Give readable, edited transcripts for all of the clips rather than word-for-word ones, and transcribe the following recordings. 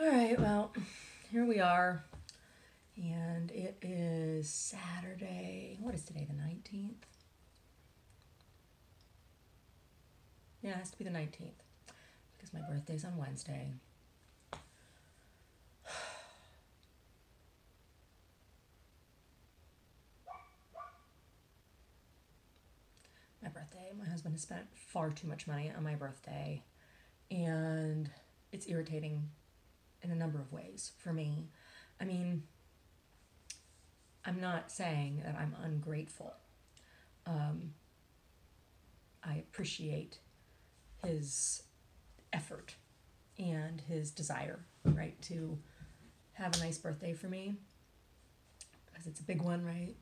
All right, well, here we are, and it is Saturday. What is today, the 19th? Yeah, it has to be the 19th because my birthday's on Wednesday. My birthday, my husband has spent far too much money on my birthday, and it's irritating in a number of ways for me. I mean, I'm not saying that I'm ungrateful. I appreciate his effort and his desire, right, to have a nice birthday for me because it's a big one, right?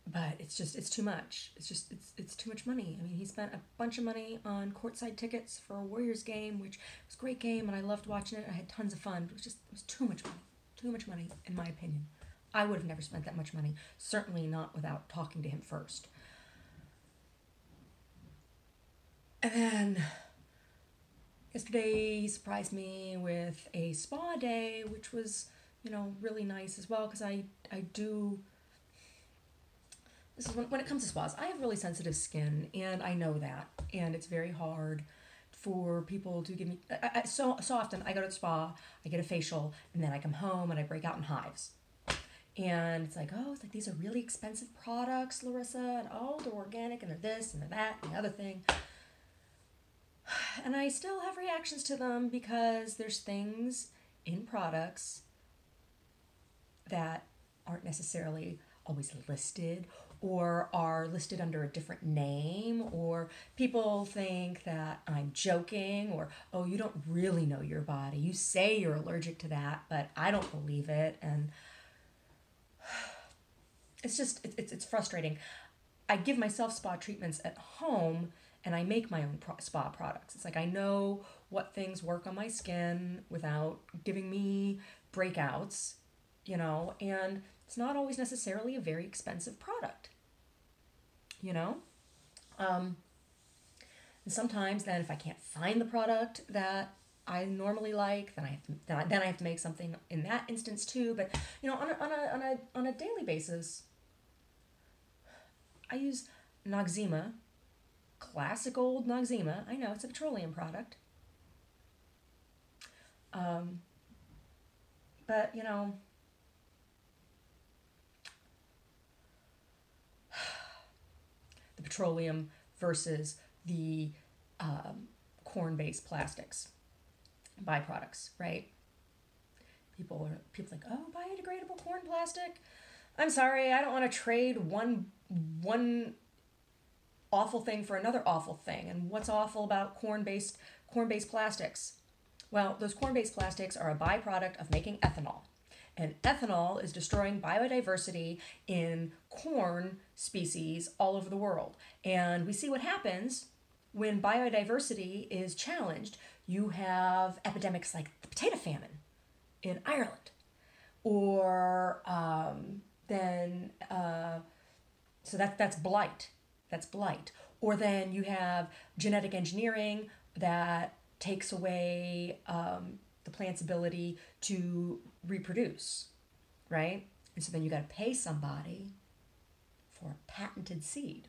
But it's too much. It's too much money. I mean, he spent a bunch of money on courtside tickets for a Warriors game, which was a great game, and I loved watching it. I had tons of fun. But it was too much money. Too much money, in my opinion. I would have never spent that much money. Certainly not without talking to him first. And then yesterday he surprised me with a spa day, which was, really nice as well because I do. This is when it comes to spas, I have really sensitive skin, and I know that, and it's very hard for people to give me. So often I go to the spa, I get a facial, and then I come home and I break out in hives. And it's like these are really expensive products, Larissa, and they're organic, and they're this and they're that and the other thing. And I still have reactions to them because there's things in products that aren't necessarily always listed or are listed under a different name, or people think that I'm joking, or, oh, you don't really know your body. You say you're allergic to that, but I don't believe it. And it's frustrating. I give myself spa treatments at home, and I make my own spa products. It's like I know what things work on my skin without giving me breakouts, and it's not always necessarily a very expensive product, and sometimes then if I can't find the product that I normally like, then I have to make something in that instance too. But on a daily basis, I use Noxzema, classic old Noxzema. I know it's a petroleum product. But the petroleum versus the corn-based plastics byproducts, right? People like, oh, biodegradable corn plastic. I'm sorry, I don't want to trade one awful thing for another awful thing. And what's awful about corn-based plastics? Well, those corn-based plastics are a byproduct of making ethanol. And ethanol is destroying biodiversity in corn species all over the world. And we see what happens when biodiversity is challenged. You have epidemics like the potato famine in Ireland. Or so that's blight. That's blight. Or then you have genetic engineering that takes away the plant's ability to reproduce, right? And so then you got to pay somebody for a patented seed.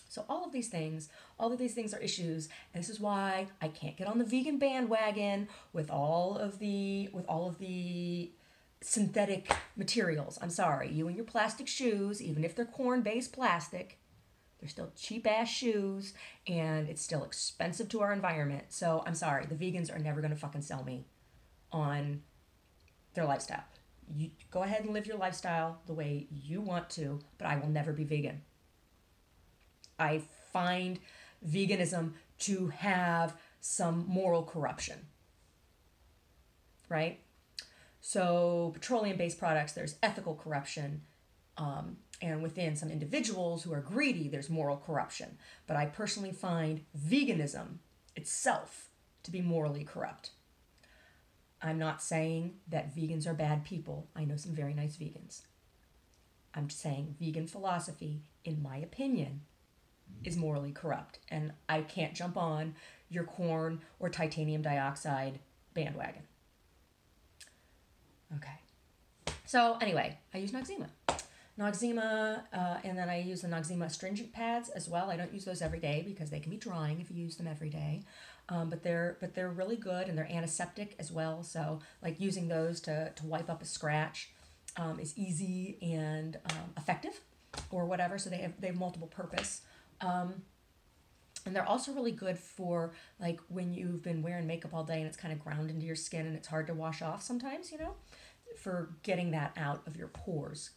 So all of these things are issues, and this is why I can't get on the vegan bandwagon with all of the synthetic materials. I'm sorry, you and your plastic shoes, even if they're corn-based plastic, they're still cheap-ass shoes, and it's still expensive to our environment. So I'm sorry, the vegans are never going to fucking sell me on their lifestyle. You go ahead and live your lifestyle the way you want to, but I will never be vegan. I find veganism to have some moral corruption, right? So petroleum-based products, there's ethical corruption, and within some individuals who are greedy, there's moral corruption. But I personally find veganism itself to be morally corrupt. I'm not saying that vegans are bad people. I know some very nice vegans. I'm saying vegan philosophy, in my opinion, is morally corrupt, and I can't jump on your corn or titanium dioxide bandwagon. Okay. So anyway, I use Noxzema. Noxzema, and then I use the Noxzema astringent pads as well. I don't use those every day because they can be drying if you use them every day. But they're really good, and they're antiseptic as well. So like using those to wipe up a scratch is easy and effective, or whatever. So they have multiple purpose. And they're also really good for like when you've been wearing makeup all day and it's kind of ground into your skin and it's hard to wash off sometimes, for getting that out of your pores.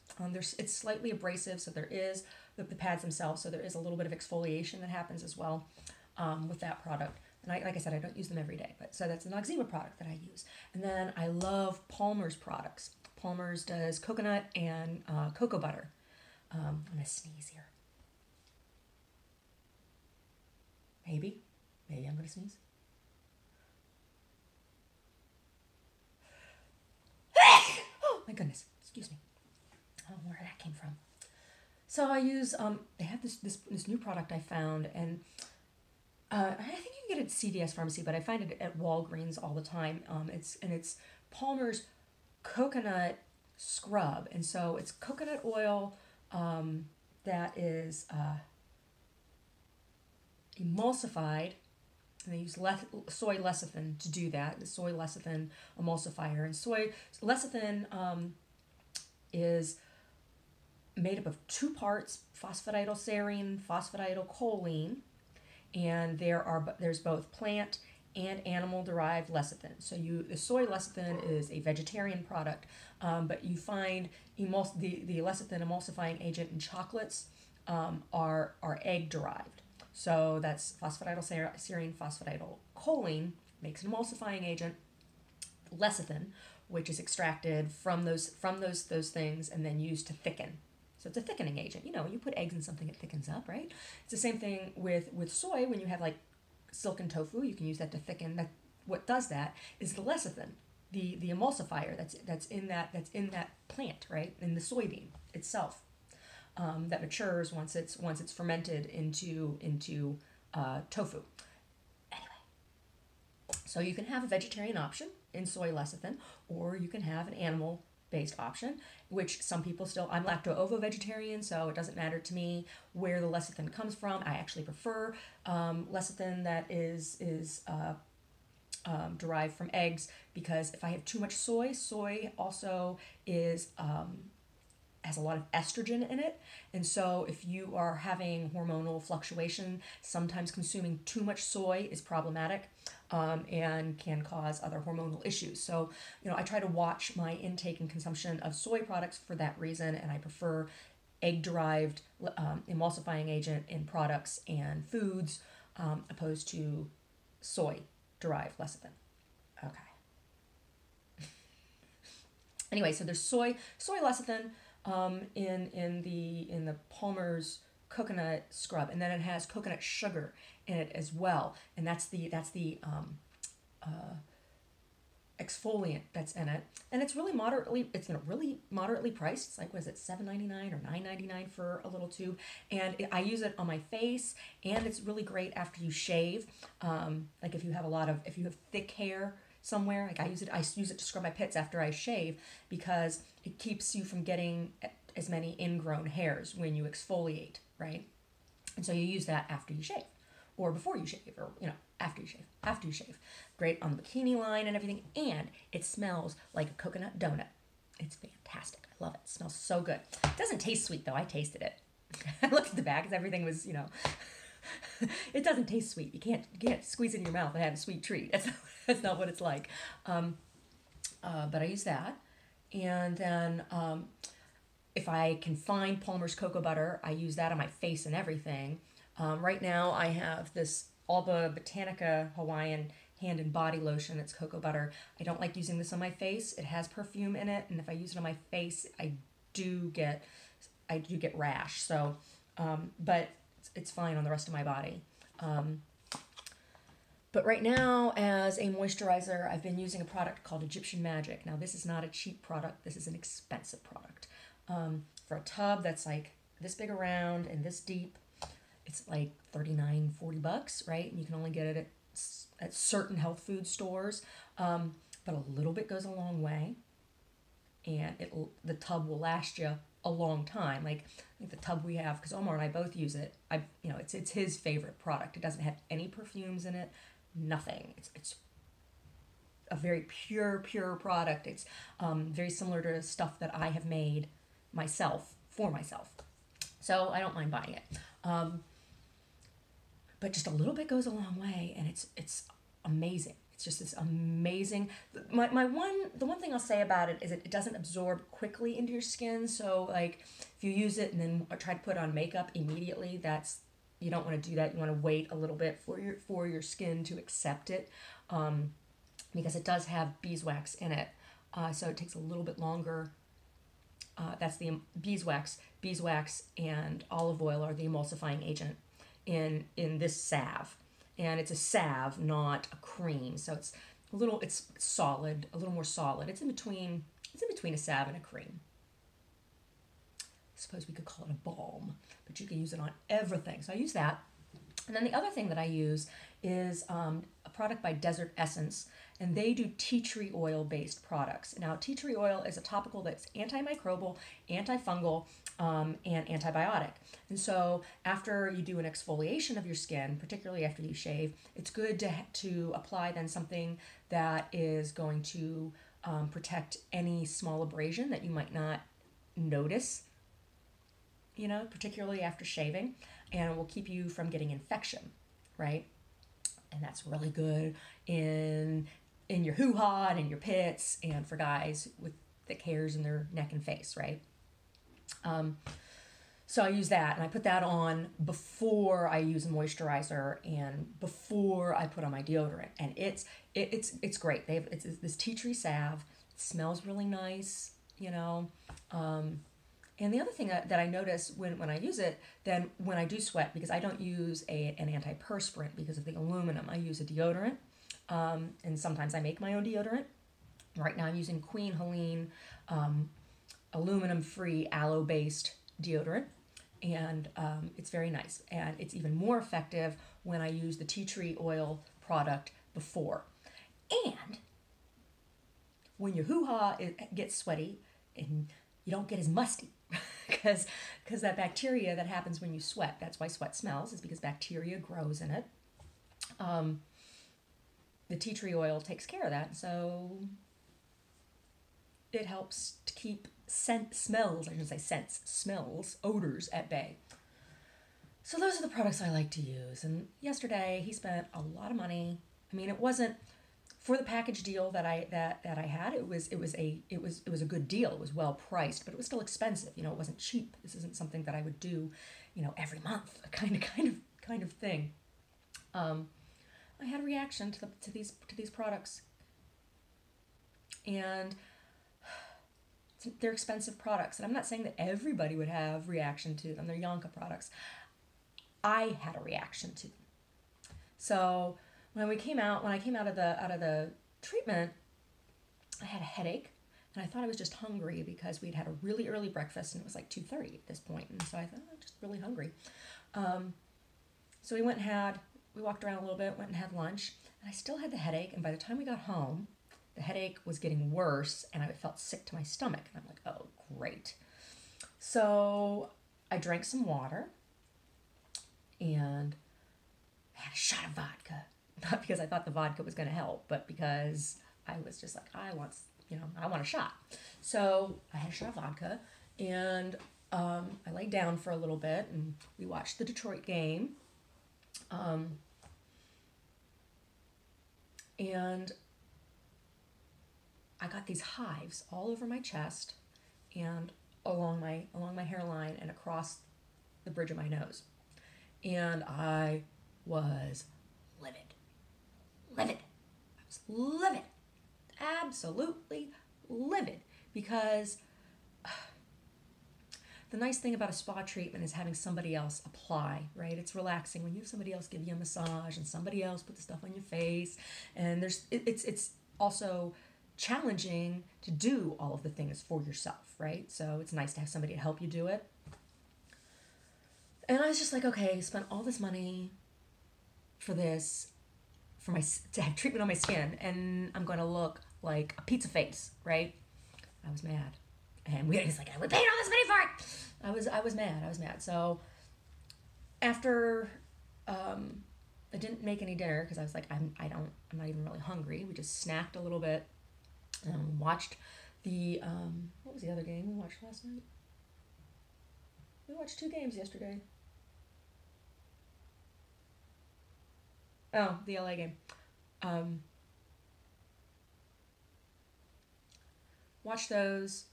It's slightly abrasive, so there is the pads themselves, so there is a little bit of exfoliation that happens as well with that product. And like I said, I don't use them every day, but so that's an Noxzema product that I use. And then I love Palmer's products. Palmer's does coconut and cocoa butter. I'm gonna sneeze here. Maybe I'm gonna sneeze. Oh my goodness, excuse me. I don't know where that came from. So I use they have this new product I found, and I think you can get it at CVS Pharmacy, but I find it at Walgreens all the time. It's Palmer's coconut scrub, and so it's coconut oil that is emulsified, and they use soy lecithin to do that. The soy lecithin emulsifier, and soy lecithin is made up of 2 parts: phosphatidylserine, phosphatidylcholine, and there's both plant and animal derived lecithin. So the soy lecithin is a vegetarian product, but you find the lecithin emulsifying agent in chocolates are egg derived. So that's phosphatidylserine, phosphatidylcholine makes an emulsifying agent, lecithin, which is extracted from those things and then used to thicken. So it's a thickening agent. You put eggs in something, it thickens up, right? It's the same thing with soy. When you have like silken tofu, you can use that to thicken. That what does that is the lecithin, the emulsifier that's in that plant, right? In the soybean itself, that matures once it's fermented into tofu. Anyway, so you can have a vegetarian option in soy lecithin, or you can have an animal-based option, which some people still. I'm lacto-ovo-vegetarian, so it doesn't matter to me where the lecithin comes from. I actually prefer lecithin that is derived from eggs, because if I have too much soy also has a lot of estrogen in it, and so if you are having hormonal fluctuation, sometimes consuming too much soy is problematic, and can cause other hormonal issues. So I try to watch my intake and consumption of soy products for that reason, and I prefer egg-derived emulsifying agent in products and foods, opposed to soy-derived lecithin. Okay. Anyway, so there's soy lecithin in the Palmer's coconut scrub, and then it has coconut sugar in it as well, and that's the exfoliant that's in it, and it's really moderately priced. It's like, was it $7.99 or $9.99 for a little tube? And I use it on my face, and it's really great after you shave. Like if you have thick hair somewhere, like I use it to scrub my pits after I shave, because it keeps you from getting as many ingrown hairs when you exfoliate, right? And so you use that after you shave, or before you shave, or after you shave. Great on the bikini line and everything, and it smells like a coconut donut. It's fantastic. I love it. It smells so good. It doesn't taste sweet though. I tasted it. I looked at the bag because everything was, it doesn't taste sweet. You can't squeeze it in your mouth and have a sweet treat. That's not what it's like. But I use that, and then if I can find Palmer's cocoa butter, I use that on my face and everything. Right now I have this Alba Botanica Hawaiian hand and body lotion. It's cocoa butter. I don't like using this on my face. It has perfume in it, and if I use it on my face, I do get rash. So, but it's fine on the rest of my body. But right now, as a moisturizer, I've been using a product called Egyptian Magic. Now, this is not a cheap product. This is an expensive product. For a tub that's like this big around and this deep, it's like 39, $40, right? And you can only get it at certain health food stores. But a little bit goes a long way, and the tub will last you a long time. Like I think the tub we have, because Omar and I both use it. It's his favorite product. It doesn't have any perfumes in it, nothing. It's a very pure product. It's very similar to stuff that I have made myself for myself, so I don't mind buying it. But just a little bit goes a long way, and it's amazing. It's just this amazing. The one thing I'll say about it is it doesn't absorb quickly into your skin. So like if you use it and then try to put on makeup immediately, you don't want to do that. You want to wait a little bit for your skin to accept it, because it does have beeswax in it. So it takes a little bit longer. That's the beeswax. Beeswax and olive oil are the emulsifying agent in this salve, and it's a salve, not a cream. So it's solid, a little more solid. It's in between a salve and a cream. I suppose we could call it a balm, but you can use it on everything. So I use that. And then the other thing that I use is a product by Desert Essence, and they do tea tree oil based products. Now, tea tree oil is a topical that's antimicrobial, antifungal, and antibiotic. And so after you do an exfoliation of your skin, particularly after you shave, it's good to apply then something that is going to protect any small abrasion that you might not notice, particularly after shaving, and it will keep you from getting infection, right? And that's really good in your hoo-ha and in your pits, and for guys with thick hairs in their neck and face, right? So I use that, and I put that on before I use a moisturizer and before I put on my deodorant, and it's great. It's this tea tree salve. It smells really nice, And the other thing that I notice when I use it, then when I do sweat, because I don't use an antiperspirant because of the aluminum, I use a deodorant, and sometimes I make my own deodorant. Right now I'm using Queen Helene aluminum-free, aloe-based deodorant, and it's very nice. And it's even more effective when I use the tea tree oil product before. And when your hoo-ha gets sweaty, and you don't get as musty, because that bacteria that happens when you sweat, that's why sweat smells, is because bacteria grows in it. The tea tree oil takes care of that, so it helps to keep smells, odors at bay. So those are the products I like to use. And yesterday he spent a lot of money. I mean, it wasn't for the package deal that I had. It was a good deal. It was well priced, but it was still expensive. It wasn't cheap. This isn't something that I would do, every month, a kind of thing. I had a reaction to these products, and they're expensive products. And I'm not saying that everybody would have reaction to them. They're Yonka products. I had a reaction to them. So when I came out of the treatment, I had a headache, and I thought I was just hungry because we'd had a really early breakfast, and it was like 2:30 at this point, and so I thought I'm just really hungry. So we walked around a little bit, went and had lunch, and I still had the headache. And by the time we got home, the headache was getting worse, and I felt sick to my stomach, and I'm like, oh great. So I drank some water, and I had a shot of vodka. Not because I thought the vodka was going to help, but because I was just like, I want a shot. So I had a shot of vodka, and I laid down for a little bit, and we watched the Detroit game. And I got these hives all over my chest and along my hairline and across the bridge of my nose. And I was livid. I was livid. Absolutely livid. Because the nice thing about a spa treatment is having somebody else apply, right? It's relaxing when you have somebody else give you a massage and somebody else put the stuff on your face. And it's also challenging to do all of the things for yourself, right? So it's nice to have somebody to help you do it. And I was just like, okay, spent all this money for this, to have treatment on my skin, and I'm going to look like a pizza face, right? I was mad. And we was like, we paid all this money for it. I was mad. I was mad. So after I didn't make any dinner because I was like, I'm not even really hungry. We just snacked a little bit and watched the what was the other game we watched last night? We watched 2 games yesterday. Oh, the LA game. Watched those,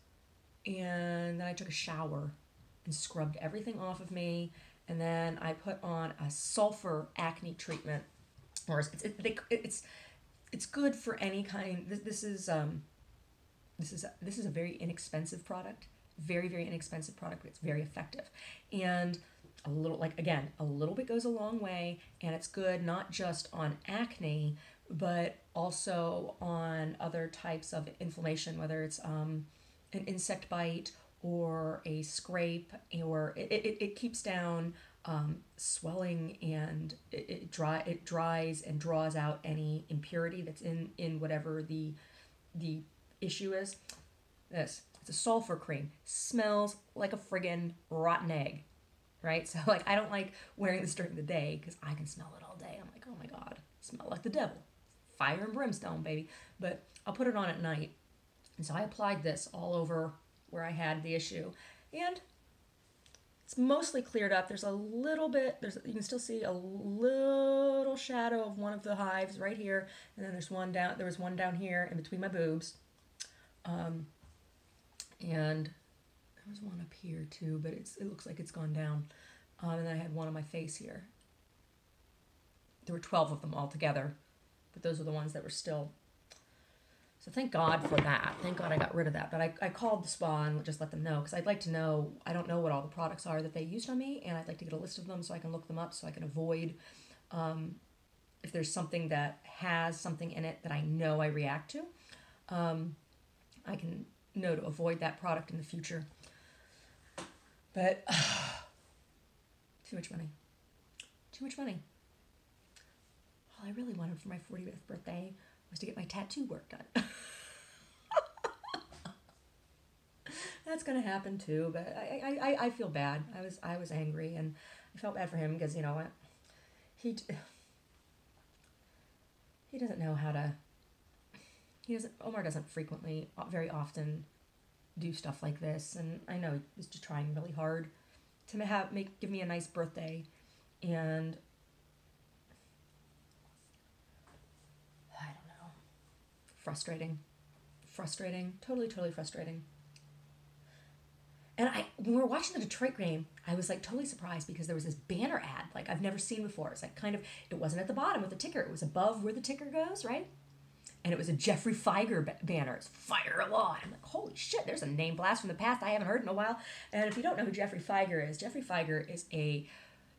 and then I took a shower and scrubbed everything off of me, and then I put on a sulfur acne treatment. Or it's good for any kind. This is a very inexpensive product, very very inexpensive product, but it's very effective, and a little bit goes a long way, and it's good not just on acne, but also on other types of inflammation, whether it's an insect bite or a scrape, or it keeps down swelling, and it dries and draws out any impurity that's in whatever the issue is. It's a sulfur cream. Smells like a friggin' rotten egg, right? So like I don't like wearing this during the day because I can smell it all day. I'm like, oh my god, smell like the devil, fire and brimstone, baby. But I'll put it on at night, and so I applied this all over where I had the issue, and it's mostly cleared up. There's a little bit. You can still see a little shadow of one of the hives right here, and then there's one down. There was one down here in between my boobs, and there was one up here too, but it looks like it's gone down. And then I had one on my face here. There were 12 of them all together, but those are the ones that were still. So thank God for that. Thank God I got rid of that. But I called the spa and just let them know, because I'd like to know. I don't know what all the products are that they used on me, and I'd like to get a list of them so I can look them up, so I can avoid if there's something that has something in it that I know I react to. I can know to avoid that product in the future. But too much money. Too much money. All I really wanted for my 40th birthday was to get my tattoo work done. That's gonna happen too, but I feel bad. I was angry, and I felt bad for him because, you know what, he doesn't know how to. Omar doesn't very often do stuff like this, and I know he's just trying really hard to give me a nice birthday, and I don't know, frustrating, totally frustrating. And when we were watching the Detroit game, I was like totally surprised because there was this banner ad like I've never seen before. It's like it wasn't at the bottom with the ticker, it was above where the ticker goes, right? And it was a Jeffrey Feiger banner. It's Fire Law. And I'm like, holy shit, there's a name blast from the past I haven't heard in a while. And if you don't know who Jeffrey Feiger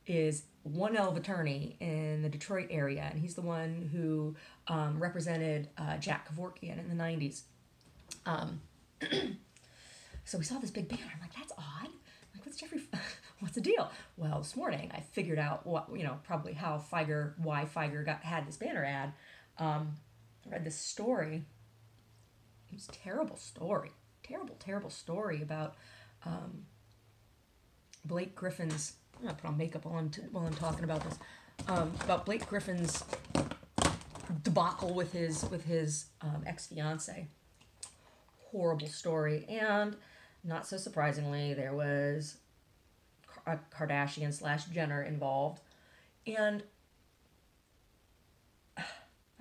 is one hell of attorney in the Detroit area, and he's the one who represented Jack Kevorkian in the 90s. So we saw this big banner. I'm like, that's odd. I'm like, what's the deal? Well, this morning I figured out probably why Feiger had this banner ad. I read this story. It was a terrible story. Terrible story about Blake Griffin's. I'm going to put on makeup while I'm talking about this. About Blake Griffin's debacle with his ex-fiance. Horrible story. And not so surprisingly, there was a Kardashian/Jenner involved. And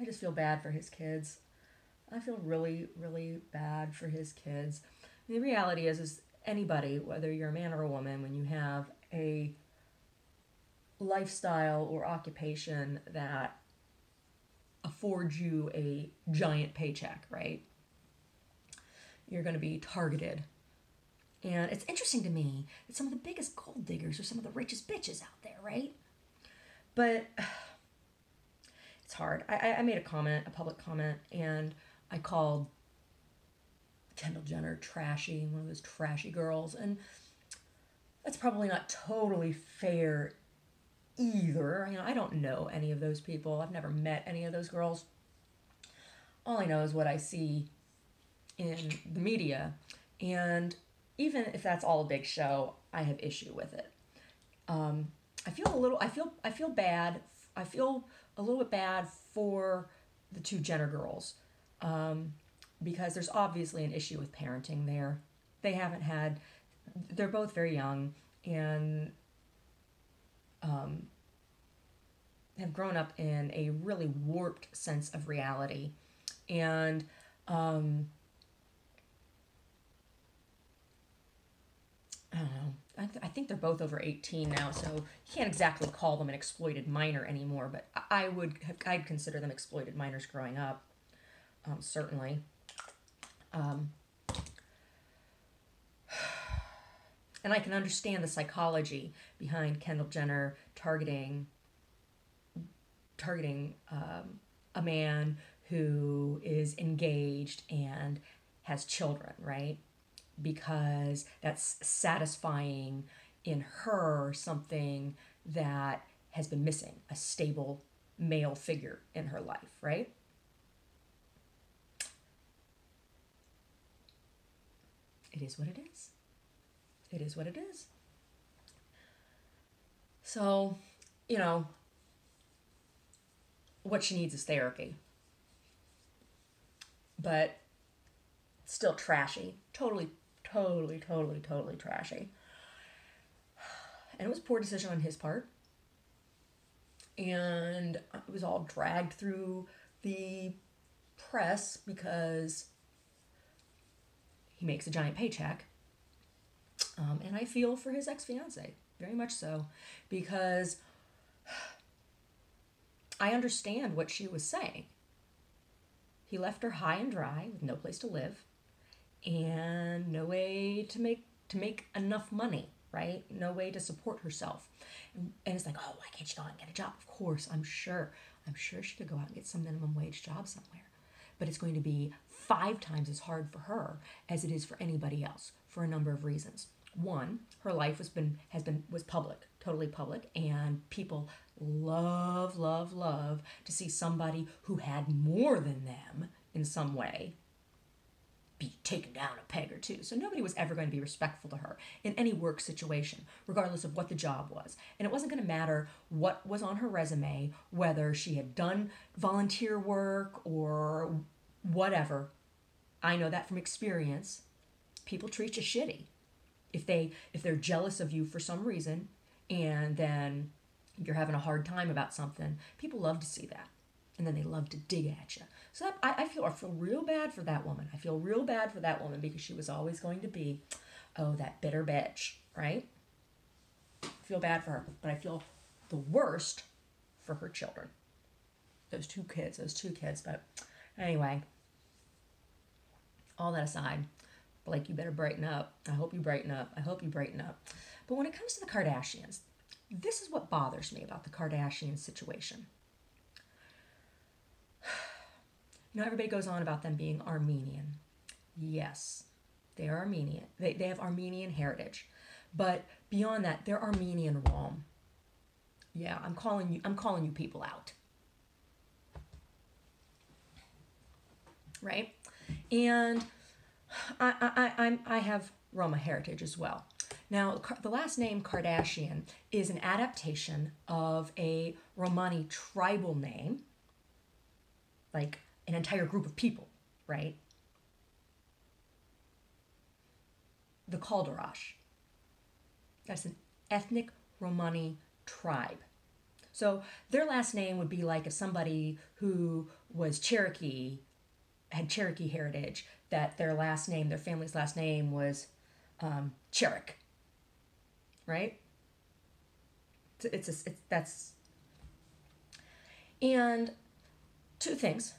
I just feel bad for his kids. I feel really, really bad for his kids. And the reality is anybody, whether you're a man or a woman, when you have a lifestyle or occupation that affords you a giant paycheck, right? You're going to be targeted. And it's interesting to me that some of the biggest gold diggers are some of the richest bitches out there, right? But it's hard. I made a public comment, and I called Kendall Jenner trashy, one of those trashy girls. And That's probably not totally fair either. You know, I don't know any of those people. I've never met any of those girls. All I know is what I see in the media, and even if that's all a big show, I have issue with it. I feel a little. I feel bad. I feel a little bit bad for the two Jenner girls, because there's obviously an issue with parenting there. They haven't had. They're both very young and have grown up in a really warped sense of reality, and I don't know. I think they're both over 18 now, so you can't exactly call them an exploited minor anymore. But I'd consider them exploited minors growing up, certainly. Um, and I can understand the psychology behind Kendall Jenner targeting a man who is engaged and has children, right? Because that's satisfying in her something that has been missing, a stable male figure in her life, right? It is what it is. It is what it is. So, you know, what she needs is therapy. But still trashy. Totally trashy. And it was a poor decision on his part. And it was all dragged through the press because he makes a giant paycheck. And I feel for his ex-fiance, very much so, because I understand what she was saying. He left her high and dry with no place to live and no way to make enough money, right? No way to support herself. And it's like, oh, why can't she go out and get a job? Of course, I'm sure she could go out and get some minimum wage job somewhere. But it's going to be 5 times as hard for her as it is for anybody else for a number of reasons. One, her life was public, totally public, and people love to see somebody who had more than them in some way be taken down a peg or two. So nobody was ever going to be respectful to her in any work situation, regardless of what the job was. And it wasn't going to matter what was on her resume, whether she had done volunteer work or whatever. I know that from experience. People treat you shitty. If they're jealous of you for some reason, and then you're having a hard time about something, people love to see that. And then they love to dig at you. So I feel real bad for that woman. I feel real bad for that woman because she was always going to be, oh, that bitter bitch, right? I feel bad for her, but I feel the worst for her children. Those two kids. But anyway, all that aside, Blake, you better brighten up. I hope you brighten up. But when it comes to the Kardashians, this is what bothers me about the Kardashian situation. You know, everybody goes on about them being Armenian. Yes, they are Armenian. They have Armenian heritage. But beyond that, they're Armenian Rom. Yeah, I'm calling you people out. Right? And I have Roma heritage as well. Now, the last name Kardashian is an adaptation of a Romani tribal name, like an entire group of people, right? The Kalderash. That's an ethnic Romani tribe. So their last name would be like if somebody who was Cherokee, had Cherokee heritage, that their family's last name was Cherokee, right? That's, and two things.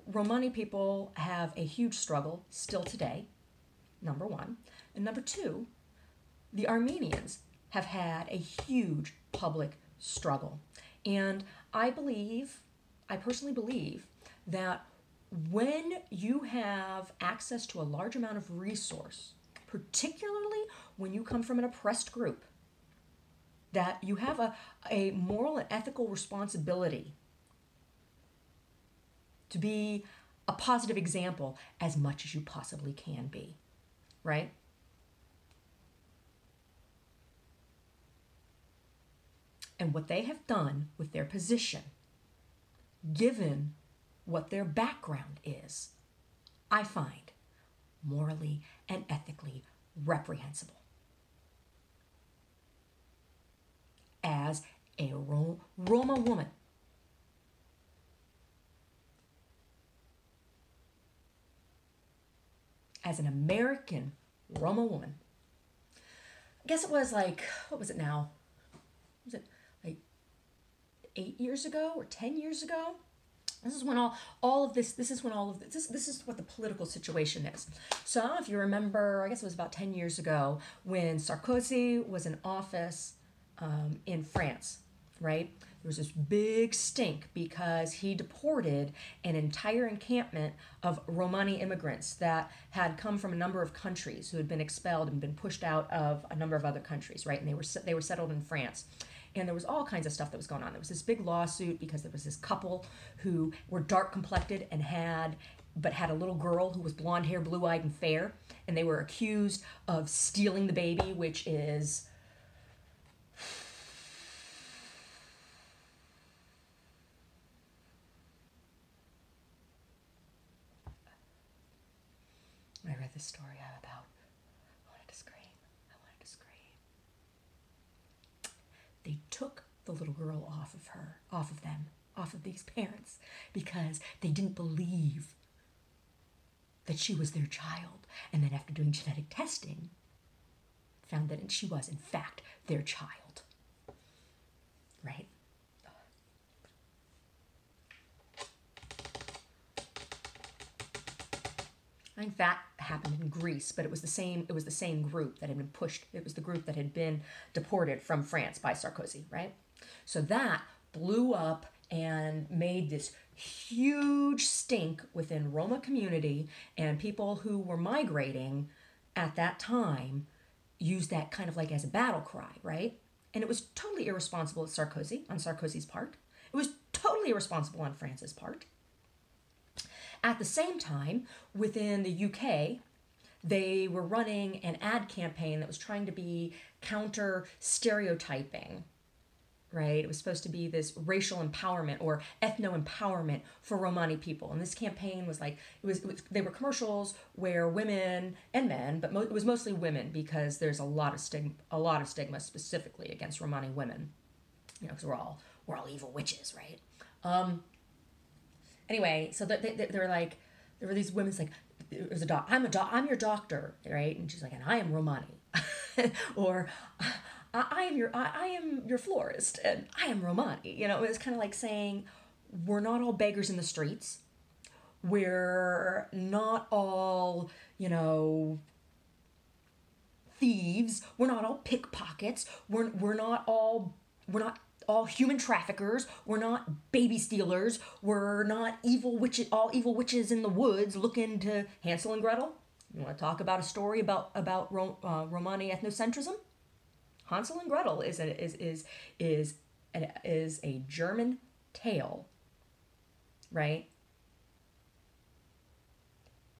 Romani people have a huge struggle still today, number one. And number two, the Armenians have had a huge public struggle. And I personally believe that when you have access to a large amount of resource, particularly when you come from an oppressed group, that you have a moral and ethical responsibility to be a positive example as much as you possibly can be, right? And what they have done with their position, given what their background is, I find morally and ethically reprehensible. As a Roma woman, as an American Roma woman, I guess it was like, what was it now? Was it like 8 years ago or 10 years ago? This is when all of this, this is when all of this is what the political situation is. So I don't know if you remember, I guess it was about 10 years ago when Sarkozy was in office in France, right? There was this big stink because he deported an entire encampment of Romani immigrants that had come from a number of countries who had been expelled and been pushed out of a number of other countries, right? And they were settled in France. And there was all kinds of stuff that was going on. There was this big lawsuit because there was this couple who were dark complected and had a little girl who was blonde hair, blue eyed, and fair. And they were accused of stealing the baby, which is when I read this story, I wanted to scream. I wanted to scream. They took the little girl off of these parents, because they didn't believe that she was their child. And then after doing genetic testing, found that she was, in fact, their child. Right? I think that happened in Greece, but it was the same group that had been pushed. It was the group that had been deported from France by Sarkozy, right? So that blew up and made this huge stink within Roma community, and people who were migrating at that time used that kind of like as a battle cry, right? And it was totally irresponsible on Sarkozy's part. It was totally irresponsible on France's part. At the same time, within the UK, they were running an ad campaign that was trying to be counter stereotyping, right? It was supposed to be this racial empowerment or ethno-empowerment for Romani people. And this campaign was like, they were commercials where women and men, but it was mostly women, because there's a lot of stigma specifically against Romani women, you know, because we're all evil witches, right? Anyway, so they were like, there were these women's like, it was I'm your doctor, right? And she's like, and I am Romani, or I am your florist, and I am Romani. You know, it was kind of like saying, we're not all beggars in the streets. We're not all, you know, thieves. We're not all pickpockets. We're not all human traffickers. We're not baby stealers. We're not all evil witches in the woods looking to Hansel and Gretel. You want to talk about a story about Romani ethnocentrism? Hansel and Gretel is a German tale, right?